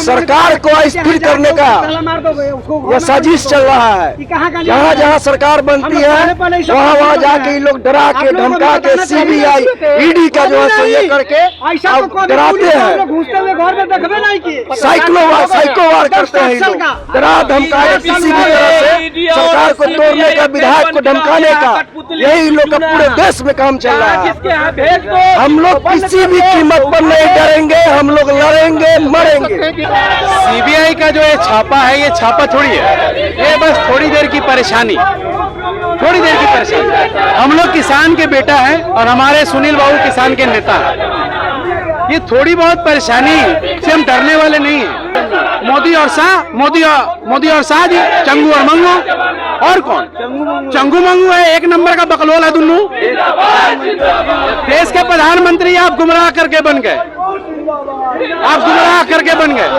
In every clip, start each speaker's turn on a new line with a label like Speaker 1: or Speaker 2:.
Speaker 1: सरकार को अस्थिर करने का यह साजिश चल रहा है। जहाँ जहाँ सरकार बनती है वहाँ वहाँ जाके लोग डरा के धमका के सीबीआई ईडी का जो है ये करके डराते हैं, साइको वार करते हैं। डरा धमका के किसी भी तरह से सरकार को तोड़ने का, विधायक को धमकाने का, यही लोग का पूरे देश में काम चल रहा है। हम लोग किसी भी कीमत पर नहीं डरेंगे, हम लोग लड़ेंगे मरेंगे।
Speaker 2: सीबीआई का जो ये छापा है, ये छापा थोड़ी है, ये बस थोड़ी देर की परेशानी, थोड़ी देर की परेशानी। हम लोग किसान के बेटा हैं और हमारे सुनील बाबू किसान के नेता हैं। ये थोड़ी बहुत परेशानी से हम डरने वाले नहीं हैं। मोदी और शाह जी, चंगू और मंगू, और कौन? चंगू मंगू है, एक नंबर का बकलोल है दुन्नू। देश के प्रधानमंत्री आप गुमराह करके बन गए, आप गुमराह करके बन गए।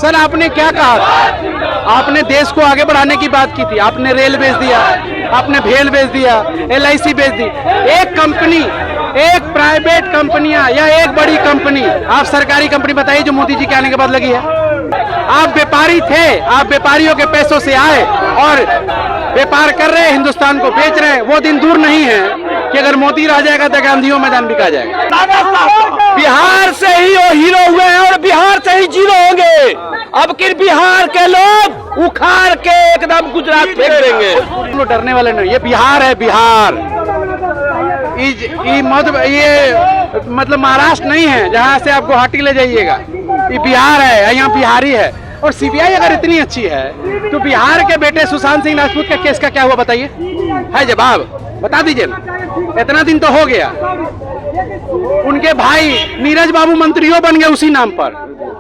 Speaker 2: सर आपने क्या कहा था? आपने देश को आगे बढ़ाने की बात की थी। आपने रेल बेच दिया, आपने भेल बेच दिया, LIC बेच दी। एक कंपनी, एक प्राइवेट कंपनियां या एक बड़ी कंपनी, आप सरकारी कंपनी बताइए जो मोदी जी के आने के बाद लगी है। आप व्यापारी थे, आप व्यापारियों के पैसों से आए और व्यापार कर रहे हैं, हिंदुस्तान को बेच रहे हैं। वो दिन दूर नहीं है कि अगर मोदी रह जाएगा तो गांधीओं मैदान बिका जाएगा।
Speaker 1: बिहार से ही वो हीरो हुए हैं और बिहार से ही जीरो होंगे। अब कि बिहार के लोग उखाड़ के एकदम गुजरात फेंक देंगे।
Speaker 2: डरने वाले नहीं, ये बिहार है, बिहार। ये मतलब महाराष्ट्र नहीं है जहाँ से आप गुवाहाटी ले जाइएगा। ये बिहार है, यहाँ बिहारी है। और सीबीआई अगर इतनी अच्छी है तो बिहार के बेटे सुशांत सिंह राजपूत के केस का क्या हुआ बताइए? है जवाब, बता दीजिए ना। इतना दिन तो हो गया, उनके भाई नीरज बाबू मंत्रियों बन गए उसी नाम पर।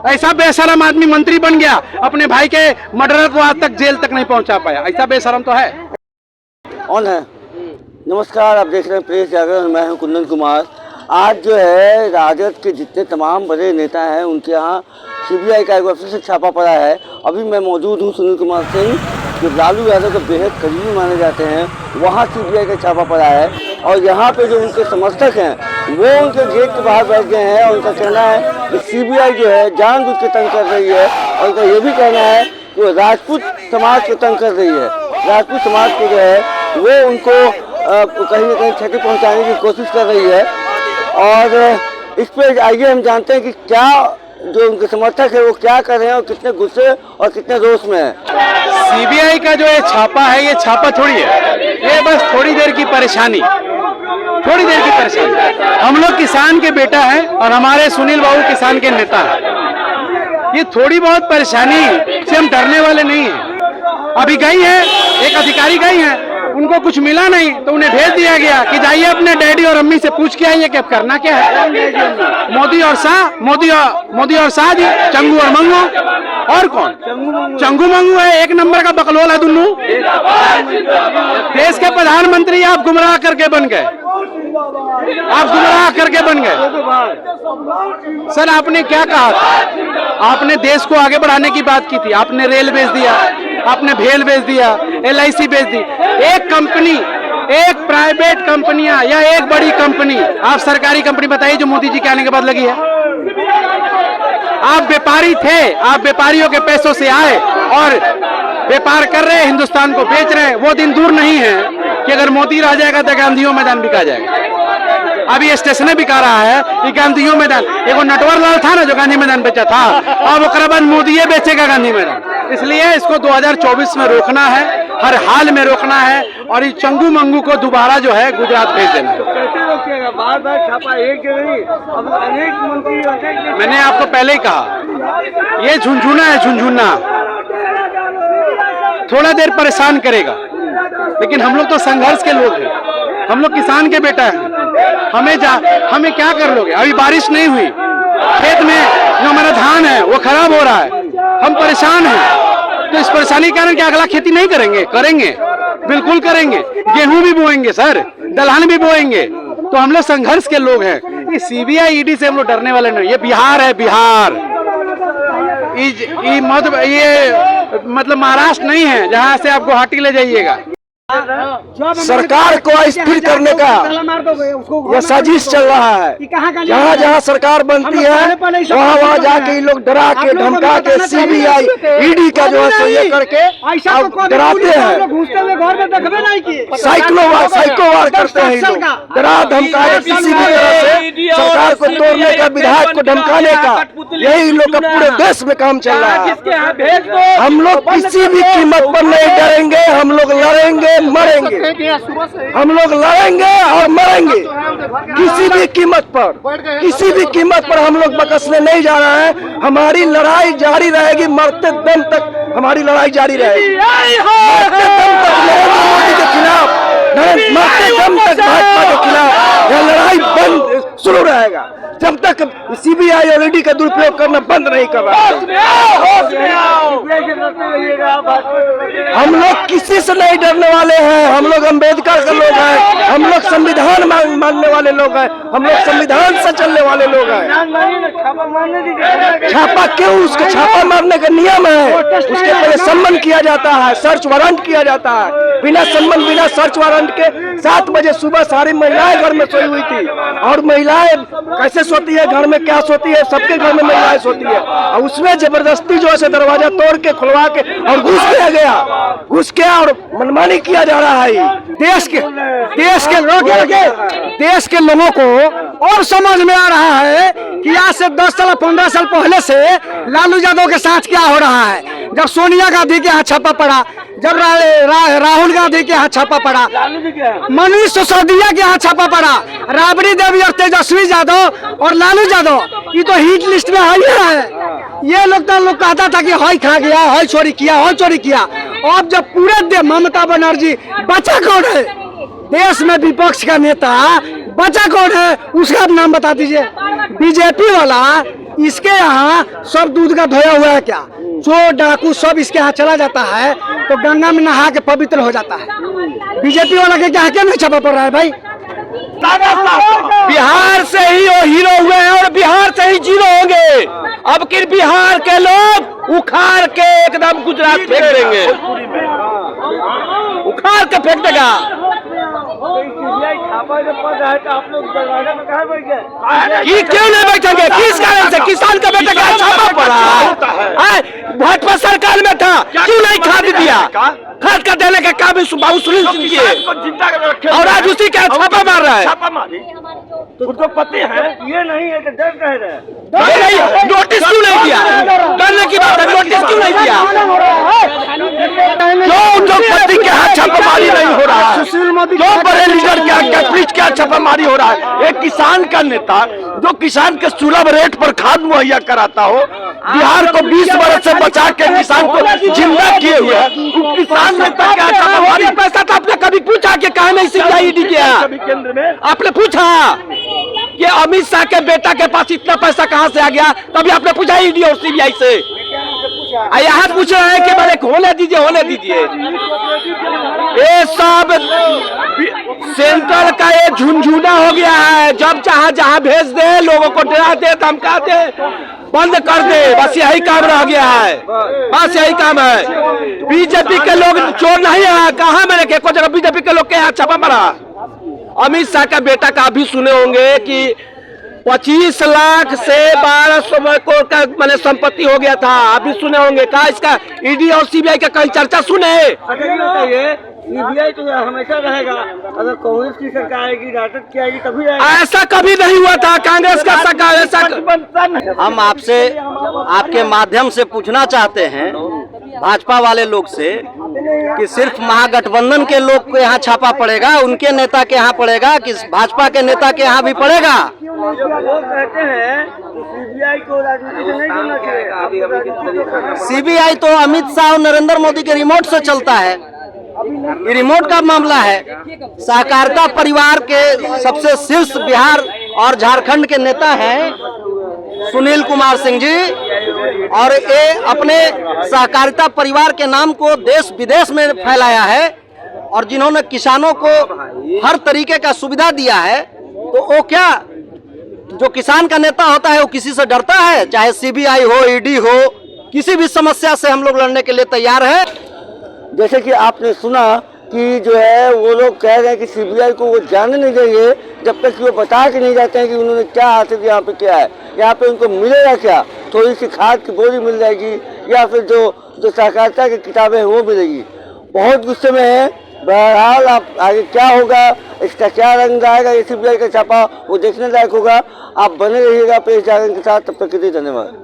Speaker 2: ऐसा बेशरम आदमी मंत्री बन गया, अपने भाई के मर्डर को आज तक जेल तक नहीं पहुंचा पाया। ऐसा बेशरम तो है।
Speaker 3: ऑन है। नमस्कार, आप देख रहे हैं प्रेस जागरण, मैं हूं कुंदन कुमार। आज जो है राजद के जितने तमाम बड़े नेता हैं उनके यहाँ सीबीआई का एक बार फिर से छापा पड़ा है। अभी मैं मौजूद हूँ सुनील कुमार सिंह, जो लालू यादव के बेहद करीबी माने जाते हैं, वहाँ सीबीआई का छापा पड़ा है। और यहाँ पे जो उनके समर्थक हैं वो उनके गेट के बाहर बैठ गए हैं और उनका कहना है कि सीबीआई जो है जानबूझ के तंग कर रही है। और उनका ये भी कहना है कि राजपूत समाज को तंग कर रही है। राजपूत समाज को जो है वो उनको कहीं ना कहीं क्षति पहुँचाने की कोशिश कर रही है। और इस पर आइए हम जानते हैं कि क्या जो उनके समर्थक है वो क्या कर रहे हैं और कितने गुस्से और कितने रोष में है।
Speaker 2: सीबीआई का जो ये छापा है, ये छापा थोड़ी है, ये बस थोड़ी देर की परेशानी, थोड़ी देर की परेशानी। हम लोग किसान के बेटा हैं और हमारे सुनील बाबू किसान के नेता हैं। ये थोड़ी बहुत परेशानी से हम डरने वाले नहीं हैं। अभी गई है, एक अधिकारी गई है, उनको कुछ मिला नहीं तो उन्हें भेज दिया गया कि जाइए अपने डैडी और अम्मी से पूछ के आइए कि अब करना क्या है। मोदी और शाह जी, चंगू और मंगू, और कौन? चंगू मंगू है, एक नंबर का बकलोल है दुन्नू। देश के प्रधानमंत्री आप गुमराह करके बन गए, आप गुमराह करके बन गए। सर आपने क्या कहा था? आपने देश को आगे बढ़ाने की बात की थी। आपने रेल बेच दिया, आपने भेल बेच दिया, LIC बेच दी। एक कंपनी, एक प्राइवेट कंपनियां या एक बड़ी कंपनी, आप सरकारी कंपनी बताइए जो मोदी जी के आने के बाद लगी है। आप व्यापारी थे, आप व्यापारियों के पैसों से आए और व्यापार कर रहे हैं, हिंदुस्तान को बेच रहे हैं। वो दिन दूर नहीं है कि अगर मोदी रह जाएगा तो गांधीओं मैदान बिका जाएगा। अभी स्टेशन बिका रहा है कि गांधीओं मैदान। एगो नटवर लाल था ना जो गांधी मैदान बेचा था, अब उसके बाद मोदी ये बेचेगा गांधी मैदान। इसलिए इसको 2024 में रोकना है, हर हाल में रोकना है और इस चंगू मंगू को दोबारा जो है गुजरात भेज देना है।
Speaker 3: बार-बार छापा एक नहीं, अब अनेक मंत्री।
Speaker 2: मैंने आपको पहले ही कहा, ये झुनझुना है, झुनझुना थोड़ा देर परेशान करेगा, लेकिन हम लोग तो संघर्ष के लोग हैं, हम लोग किसान के बेटा हैं। हमें क्या कर लोगे? अभी बारिश नहीं हुई, खेत में जो हमारा धान है वो खराब हो रहा है, हम परेशान हैं। तो इस परेशानी के कारण क्या अगला खेती नहीं करेंगे? करेंगे, बिल्कुल करेंगे। गेहूं भी बोएंगे सर, दलहन भी बोएंगे। तो हम लोग संघर्ष के लोग हैं। ये सीबीआई ईडी से हम लोग डरने वाले नहीं। ये बिहार है, बिहार। ये मतलब महाराष्ट्र नहीं है जहाँ से आप गुवाहाटी ले जाइएगा।
Speaker 1: सरकार को अस्थिर करने का यह साजिश चल रहा है। जहाँ जहाँ सरकार बनती है वहाँ वहाँ जाके ये लोग डरा के धमका के CBI ED का जो है सो ये करके अब डराते हैं, साइकोवार करते हैं ये लोग, डरा धमका के किसी भी तरह से सरकार को तोड़ने का, विधायक को धमकाने का, यही लोग का पूरे देश में काम चल रहा है। हम लोग किसी भी कीमत पर नहीं डरेंगे, हम लोग लड़ेंगे मरेंगे, हम लोग लड़ेंगे और मरेंगे किसी भी कीमत पर, किसी भी कीमत पर हम लोग बकसने नहीं जा रहे हैं। हमारी लड़ाई जारी रहेगी, मरते दम तक हमारी लड़ाई जारी रहेगी, मरते दम तक नरेंद्र मोदी के खिलाफ, मरते दम तक भाजपा के खिलाफ यह लड़ाई बंद शुरू रहेगा जब तक CBI और ED का दुरुपयोग करना बंद नहीं कर रहा। हम लोग किसी से नहीं डरने वाले हैं, हम लोग अम्बेडकर के लोग हैं, हम लोग संविधान मानने वाले लोग हैं, हम लोग संविधान से चलने वाले लोग हैं। छापा क्यों? उसको छापा मारने का नियम है, उसके पहले सम्मन किया जाता है, सर्च वारंट किया जाता है। बिना सम्मन बिना सर्च वारंट के 7 बजे सुबह सारी महिलाएं घर में सोई हुई थी, और महिलाएं कैसे सोती है, घर में क्या सोती है, सबके घर में महिलाएं सोती है, और उसमें जबरदस्ती जो है दरवाजा तोड़ के खुलवा के और घुस के और मनमानी किया जा रहा है।
Speaker 4: देश के लोगों को और समझ में आ रहा है कि आज से 10 साल 15 साल पहले से लालू यादव के साथ क्या हो रहा है। जब सोनिया गांधी के यहाँ छापा पड़ा, जब राहुल गांधी के यहाँ छापा पड़ा, मनीष सिसोदिया के यहाँ छापा पड़ा, राबड़ी देवी और तेजस्वी यादव और लालू यादव, ये तो हिट लिस्ट में है। ये लोग कहता था कि हई खा गया, हई चोरी किया, हई चोरी किया। अब जब पूरे ममता बनर्जी, बचा कौन है देश में विपक्ष का नेता, बचा कौन है उसका नाम बता दीजिए। बीजेपी वाला इसके यहाँ सब दूध का धोया हुआ है क्या? चोर डाकू सब इसके यहाँ चला जाता है तो गंगा में नहा के पवित्र हो जाता है। बीजेपी वाला के क्या नहीं छापा पड़ रहा है भाई?
Speaker 1: बिहार से ही वो हीरो हुए हैं और बिहार से ही जीरो होंगे। अब कि बिहार के लोग उखाड़ के एकदम गुजरात फेंक देंगे, उखाड़ के फेंक देगा। क्यों नहीं बैठेंगे? किस कारण से? किसान का बेटा का छापा पड़ा है, भाजपा सरकार में था, क्यों नहीं खाद दिया? खाद का देने का काम सुनील सिंह किए और आज उसी का छापा मार रहा है।
Speaker 3: तो पति है ये नहीं है कि डर कह रहे
Speaker 1: नोटिस क्यों नहीं दिया? डरने की बात है, नोटिस क्यों नहीं दिया? जो पति के हाथ छापामारी नहीं हो रहा है, जो बड़े लीडर के कैप्रिच के छापामारी हो रहा है। एक किसान का नेता जो किसान के सुलभ रेट पर खाद मुहैया कराता हो, बिहार को 20 वर्ष से बचा के किसान को जिंदा किए हुए है, किसान नेता क्या छापामारी? पैसा तो आपने कभी पूछा कि कहा नहीं CBI ED किया? केंद्र में आपने पूछा कि अमित शाह के बेटा के पास इतना पैसा कहां से आ गया? तभी आपने पूछा ED और CBI से? यहाँ पूछ रहे हैं कि मैंने होने दीजिए। ये सब सेंट्रल का ये झुंझुना हो गया है, जब चाहे जहाँ भेज दे, लोगों को डरा दे, धमका दे, बंद कर दे, बस यही काम रह गया है, बस यही काम है। बीजेपी के लोग चोर नहीं है, कहा मैंने के जगह बीजेपी के लोग के यहाँ छापा मारा। अमित शाह का बेटा का भी सुने होंगे कि 25 लाख से 1200 करोड़ का मैंने संपत्ति हो गया था, अभी सुने होंगे। कहा इसका ED और CBI का कहीं चर्चा सुने?
Speaker 3: CBI तो हमेशा रहेगा, अगर कांग्रेस की सरकार आएगी, राजद की आएगी तभी
Speaker 1: ऐसा कभी नहीं हुआ था। कांग्रेस का सरकार ऐसा।
Speaker 5: हम आपसे आपके माध्यम से पूछना चाहते हैं भाजपा वाले लोग से कि सिर्फ महागठबंधन के लोग को यहाँ छापा पड़ेगा, उनके नेता के यहाँ पड़ेगा कि भाजपा के नेता के यहाँ भी पड़ेगा?
Speaker 3: वो कहते हैं CBI को राजनीति से नहीं जोड़ना चाहिए।
Speaker 5: CBI तो अमित शाह और नरेंद्र मोदी के रिमोट से चलता है, ये रिमोट का मामला है। सहकारिता परिवार के सबसे शीर्ष बिहार और झारखंड के नेता हैं सुनील कुमार सिंह जी, और ये अपने सहकारिता परिवार के नाम को देश विदेश में फैलाया है, और जिन्होंने किसानों को हर तरीके का सुविधा दिया है। तो वो क्या, जो किसान का नेता होता है वो किसी से डरता है? चाहे CBI हो, ED हो, किसी भी समस्या से हम लोग लड़ने के लिए तैयार है।
Speaker 3: जैसे कि आपने सुना कि जो है वो लोग कह रहे हैं कि सीबीआई को वो जानने नहीं देंगे जब तक कि वो बता के नहीं जाते हैं कि उन्होंने क्या हासिल यहाँ पे किया है, यहाँ पे उनको मिलेगा क्या, थोड़ी सी खाद की बोरी मिल जाएगी या फिर जो सहकारिता की किताबें हैं वो मिलेगी। बहुत गुस्से में है। बहरहाल आप आगे क्या होगा, इसका क्या रंग आएगा, ये सीबीआई का छापा वो देखने लायक होगा। आप बने रहिएगा प्रेस जागरण के साथ, तब तक के लिए धन्यवाद।